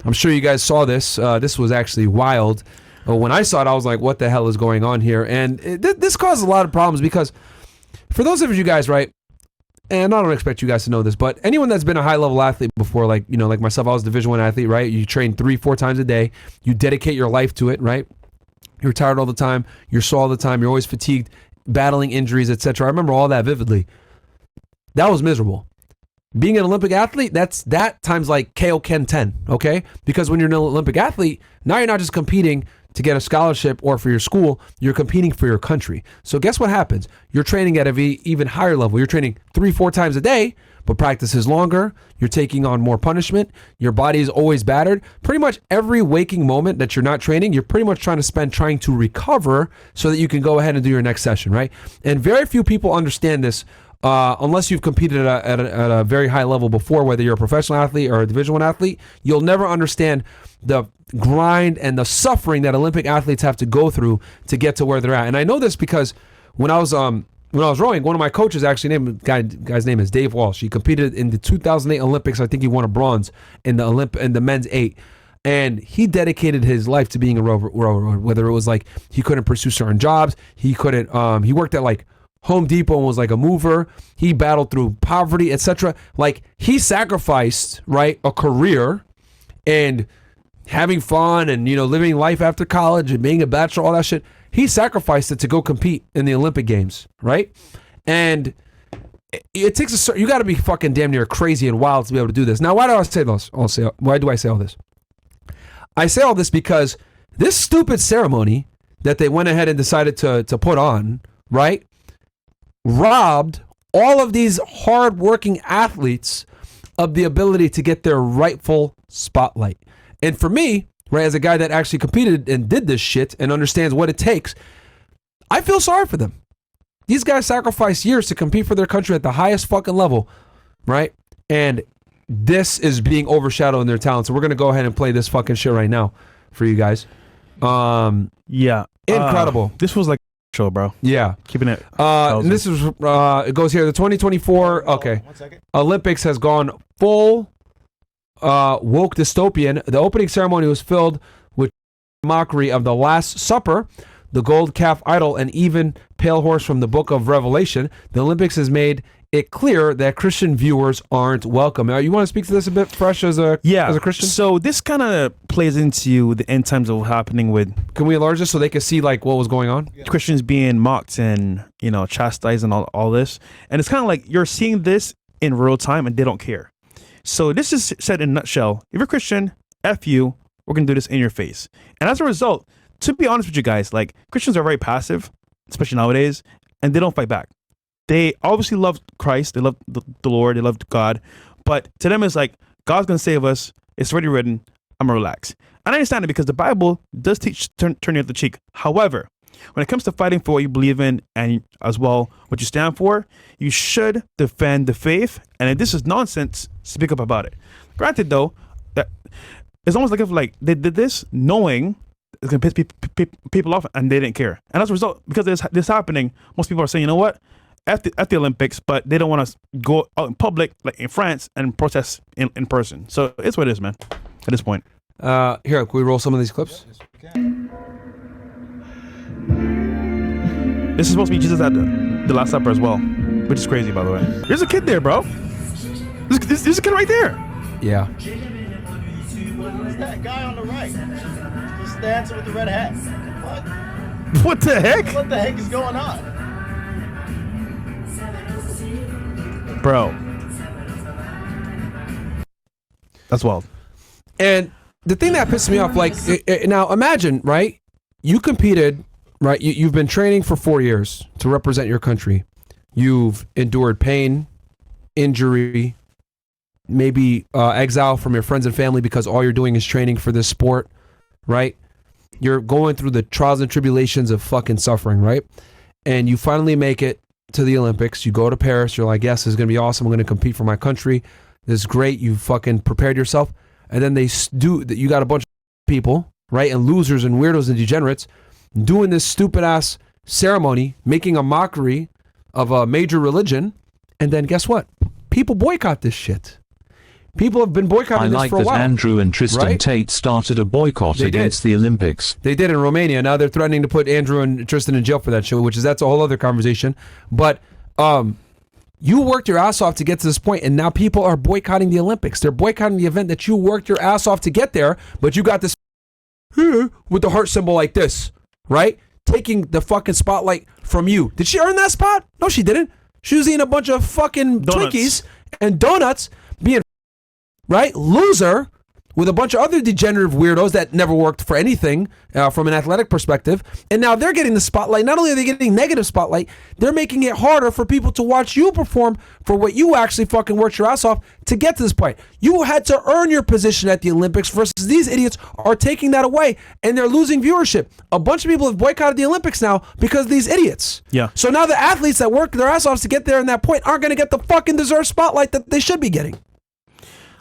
I'm sure you guys saw this. This was actually wild. When I saw it, I was like, what the hell is going on here? And this caused a lot of problems because for those of you guys, right, and I don't expect you guys to know this, but anyone that's been a high-level athlete before, like, you know, like myself, I was a Division I athlete, right? You train 3-4 times a day. You dedicate your life to it, right? You're tired all the time. You're sore all the time. You're always fatigued, battling injuries, etc. I remember all that vividly. That was miserable. Being an Olympic athlete, that times like KO 10, okay? Because when you're an Olympic athlete, now you're not just competing to get a scholarship or for your school, you're competing for your country. So guess what happens? You're training at an even higher level. You're training 3-4 times a day, but practice is longer. You're taking on more punishment. Your body is always battered. Pretty much every waking moment that you're not training, you're pretty much trying to spend trying to recover so that you can go ahead and do your next session, right? And very few people understand this unless you've competed at a very high level before, whether you're a professional athlete or a Division I athlete. You'll never understand the grind and the suffering that Olympic athletes have to go through to get to where they're at. And I know this because when I was rowing, one of my coaches guy's name is Dave Walsh. He competed in the 2008 Olympics. I think he won a bronze in the men's 8. And he dedicated his life to being a rower, whether it was like he couldn't pursue certain jobs. He worked at like Home Depot and was like a mover. He battled through poverty, etc. Like he sacrificed, right, a career and having fun and, you know, living life after college and being a bachelor, all that shit. He sacrificed it to go compete in the Olympic Games, right? And it takes you got to be fucking damn near crazy and wild to be able to do this. Now, why do I say this? Why do I say all this? I say all this because this stupid ceremony that they went ahead and decided to put on, right, robbed all of these hard-working athletes of the ability to get their rightful spotlight. And for me, right, as a guy that actually competed and did this shit and understands what it takes, I feel sorry for them. These guys sacrificed years to compete for their country at the highest fucking level, right? And this is being overshadowed in their talent. So we're going to go ahead and play this fucking shit right now for you guys. Yeah. Incredible. This was like show, bro. Yeah. Keeping it. And this is, it goes here, the 2024, okay. 1 second. Olympics has gone full woke dystopian. The opening ceremony was filled with mockery of the Last Supper, the gold calf idol, and even pale horse from the book of Revelation. The Olympics has made it clear that Christian viewers aren't welcome. You want to speak to this a bit, Fresh, as a Christian? So this kind of plays into the end times of what's happening with. Can we enlarge this so they can see like what was going on? Yeah. Christians being mocked and, you know, chastised and all this. And it's kind of like you're seeing this in real time and they don't care. So this is said in a nutshell. If you're Christian, F you, we're going to do this in your face. And as a result, to be honest with you guys, like Christians are very passive, especially nowadays, and they don't fight back. They obviously love Christ. They love the Lord. They love God. But to them, it's like, God's going to save us. It's already written. I'm going to relax. And I understand it because the Bible does teach turn the other cheek. However, when it comes to fighting for what you believe in and as well what you stand for, you should defend the faith. And if this is nonsense, speak up about it. Granted, though, that it's almost like if like they did this knowing it's going to piss people off and they didn't care. And as a result, because this happening, most people are saying, you know what? At the Olympics, but they don't want to go out in public, like in France, and protest in person. So it's what it is, man, at this point. Here, can we roll some of these clips? This is supposed to be Jesus at the Last Supper as well, which is crazy, by the way. There's a kid there, bro. There's a kid right there. Yeah. Who's that guy on the right? Just dancing with the red hat. What the heck? What the heck is going on? Bro. That's wild. And the thing that pisses me off, like, now imagine, right? You competed, right? You've been training for 4 years to represent your country. You've endured pain, injury, maybe exile from your friends and family because all you're doing is training for this sport, right? You're going through the trials and tribulations of fucking suffering, right? And you finally make it to the Olympics. You go to Paris. You're like, yes, this is going to be awesome. I'm going to compete for my country. This is great. You fucking prepared yourself. And then you got a bunch of people, right? And losers and weirdos and degenerates doing this stupid ass ceremony, making a mockery of a major religion. And then guess what? People boycott this shit. People have been boycotting this like for a that while. Andrew and Tristan right? Tate started a boycott They against did. the Olympics. They did in Romania. Now they're threatening to put Andrew and Tristan in jail for that shit, that's a whole other conversation. But you worked your ass off to get to this point, and now people are boycotting the Olympics. They're boycotting the event that you worked your ass off to get there, but you got this with the heart symbol like this, right? Taking the fucking spotlight from you. Did she earn that spot? No, she didn't. She was eating a bunch of fucking Donuts. Twinkies and donuts, being right loser with a bunch of other degenerative weirdos that never worked for anything from an athletic perspective, and now they're getting the spotlight. Not only are they getting negative spotlight, they're making it harder for people to watch you perform for what you actually fucking worked your ass off to get to this point. You had to earn your position at the Olympics versus these idiots are taking that away, and they're losing viewership. A bunch of people have boycotted the Olympics now because of these idiots. Yeah. So now the athletes that worked their ass off to get there in that point aren't going to get the fucking deserved spotlight that they should be getting.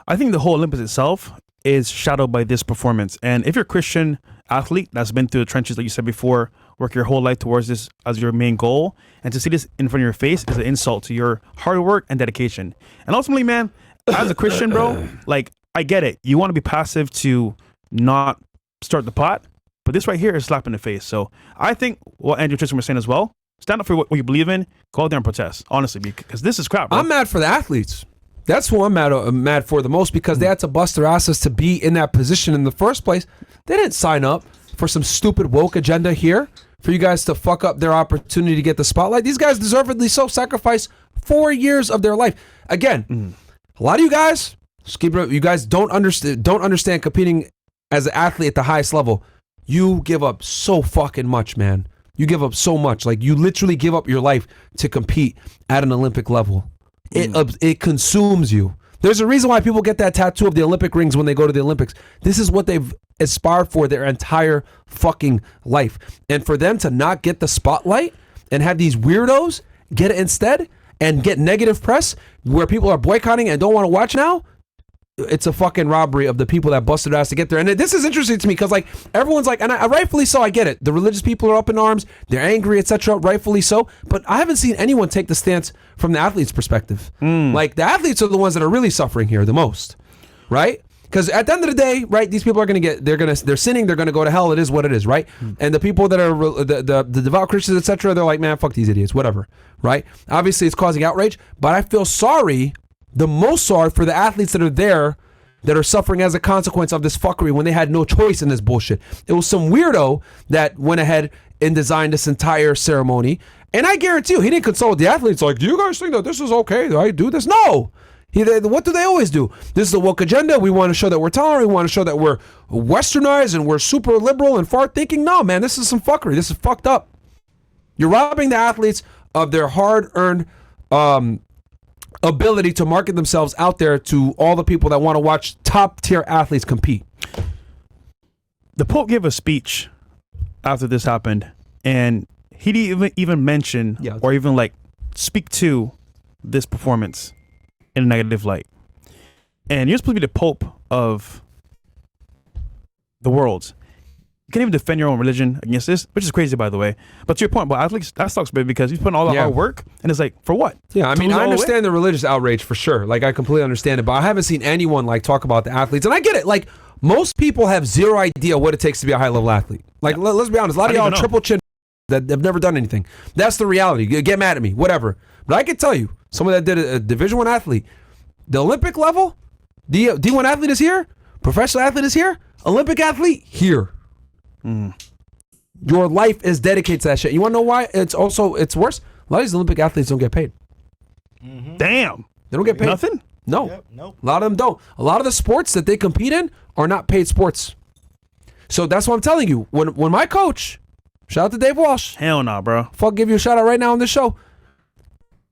I think the whole Olympics itself is shadowed by this performance. And if you're a Christian athlete that's been through the trenches, like you said before, work your whole life towards this as your main goal, and to see this in front of your face is an insult to your hard work and dedication. And ultimately, man, as a Christian, bro, like, I get it. You want to be passive to not start the pot, but this right here is a slap in the face. So I think what Andrew and Tristan were saying as well, stand up for what you believe in, go out there and protest, honestly, because this is crap, bro. I'm mad for the athletes. That's who I'm mad for the most, because they had to bust their asses to be in that position in the first place. They didn't sign up for some stupid woke agenda here for you guys to fuck up their opportunity to get the spotlight. These guys deservedly so sacrificed 4 years of their life. Again, a lot of you guys, you guys don't understand competing as an athlete at the highest level. You give up so fucking much, man. You give up so much. Like, you literally give up your life to compete at an Olympic level. It consumes you. There's a reason why people get that tattoo of the Olympic rings when they go to the Olympics. This is what they've aspired for their entire fucking life. And for them to not get the spotlight and have these weirdos get it instead and get negative press where people are boycotting and don't want to watch now, it's a fucking robbery of the people that busted ass to get there. And this is interesting to me because, like, everyone's like, and I rightfully so, I get it. The religious people are up in arms, they're angry, etc. Rightfully so. But I haven't seen anyone take the stance from the athlete's perspective. Like, the athletes are the ones that are really suffering here the most, right? Because at the end of the day, right, these people are going to get, they're sinning, they're going to go to hell. It is what it is, right? And the people that are the devout Christians, etc., they're like, man, fuck these idiots, whatever, right? Obviously, it's causing outrage, but I feel the most sorry for the athletes that are there that are suffering as a consequence of this fuckery when they had no choice in this bullshit. It was some weirdo that went ahead and designed this entire ceremony. And I guarantee you, he didn't consult with the athletes like, do you guys think that this is okay? Do I do this? No. What do they always do? This is the woke agenda. We want to show that we're tolerant. We want to show that we're westernized and we're super liberal and far thinking. No, man, this is some fuckery. This is fucked up. You're robbing the athletes of their hard-earned ability to market themselves out there to all the people that want to watch top tier athletes compete. The Pope gave a speech after this happened, and he didn't even mention or even like speak to this performance in a negative light. And you're supposed to be the Pope of the world. You can't even defend your own religion against this, which is crazy, by the way. But to your point, but athletes, that sucks, baby, because he's putting all the hard work, and it's like, for what? Yeah, I mean, I understand the religious outrage for sure. Like, I completely understand it, but I haven't seen anyone like talk about the athletes, and I get it. Like, most people have zero idea what it takes to be a high level athlete. Like, let's be honest, a lot of y'all are triple chin that have never done anything. That's the reality. Get mad at me, whatever. But I can tell you, someone that did a Division I athlete, the Olympic level, D1 athlete is here, professional athlete is here, Olympic athlete here. Your life is dedicated to that shit. You want to know why? It's worse. A lot of these Olympic athletes don't get paid. Damn. They don't get paid. Nothing? No. Yep, nope. A lot of them don't. A lot of the sports that they compete in are not paid sports. So that's what I'm telling you. When my coach, shout out to Dave Walsh. Hell nah, bro. Fuck, give you a shout out right now on this show.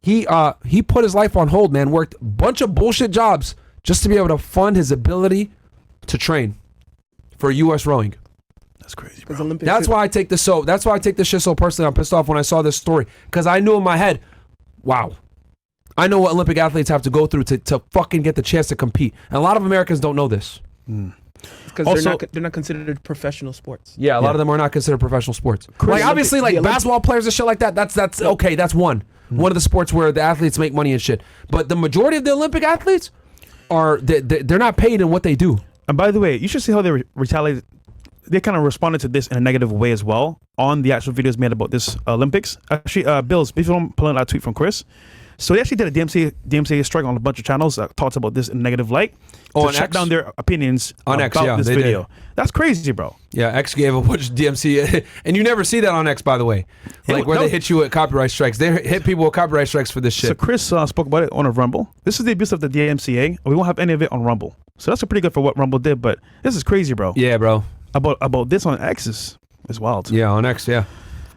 He put his life on hold, man. Worked a bunch of bullshit jobs just to be able to fund his ability to train for U.S. rowing. That's crazy, bro. That's why I take this shit so personally. I'm pissed off when I saw this story because I knew in my head, wow, I know what Olympic athletes have to go through to fucking get the chance to compete. And a lot of Americans don't know this. Because they're not considered professional sports. Yeah, a lot of them are not considered professional sports. Like, obviously, like basketball players and shit like that. That's okay. That's one of the sports where the athletes make money and shit. But the majority of the Olympic athletes, they're not paid in what they do. And by the way, you should see how they retaliated. They kind of responded to this in a negative way as well on the actual videos made about this Olympics. Actually, Bills, if you don't pull out that tweet from Chris. So they actually did a DMCA strike on a bunch of channels that talks about this in a negative light to shut down their opinions on about X, yeah, this video. Did. That's crazy, bro. Yeah, X gave a bunch of DMCA, and you never see that on X, by the way. Like where they hit you with copyright strikes. They hit people with copyright strikes for this shit. So Chris spoke about it on a Rumble. This is the abuse of the DMCA. We won't have any of it on Rumble. So that's pretty good for what Rumble did, but this is crazy, bro. Yeah, bro. About this on X is wild. Yeah, on X, yeah.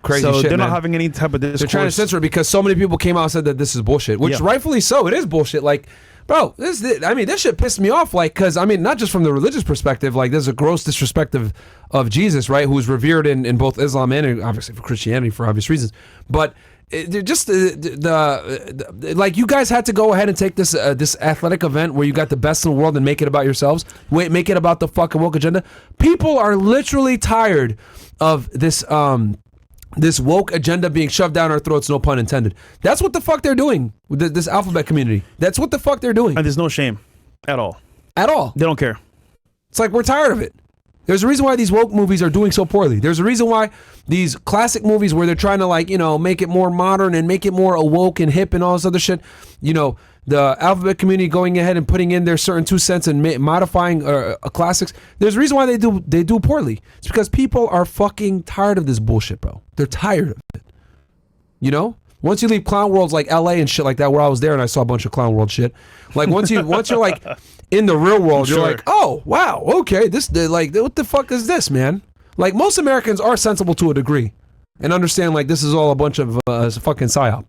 Crazy so shit, they're man. not having any type of discourse. They're trying to censor it because so many people came out and said that this is bullshit, which rightfully so. It is bullshit. Like, bro, this shit pissed me off. Like, because, I mean, not just from the religious perspective, like, there's a gross disrespect of Jesus, right, who's revered in both Islam and obviously for Christianity for obvious reasons. But just like, you guys had to go ahead and take this athletic event where you got the best in the world and make it about yourselves. Make it about the fucking woke agenda. People are literally tired of this woke agenda being shoved down our throats, no pun intended. That's what the fuck they're doing with this alphabet community. That's what the fuck they're doing. And there's no shame at all. At all. They don't care. It's like, we're tired of it. There's a reason why these woke movies are doing so poorly. There's a reason why these classic movies where they're trying to, like, you know, make it more modern and make it more awoke and hip and all this other shit, you know, the alphabet community going ahead and putting in their certain 2 cents and modifying classics. There's a reason why they do poorly. It's because people are fucking tired of this bullshit, bro. They're tired of it. You know? Once you leave clown worlds like LA and shit like that, where I was there and I saw a bunch of clown world shit. Like, once you're like in the real world, you're like, oh wow, okay, like, what the fuck is this, man? Like, most Americans are sensible to a degree and understand, like, this is all a bunch of fucking psyop.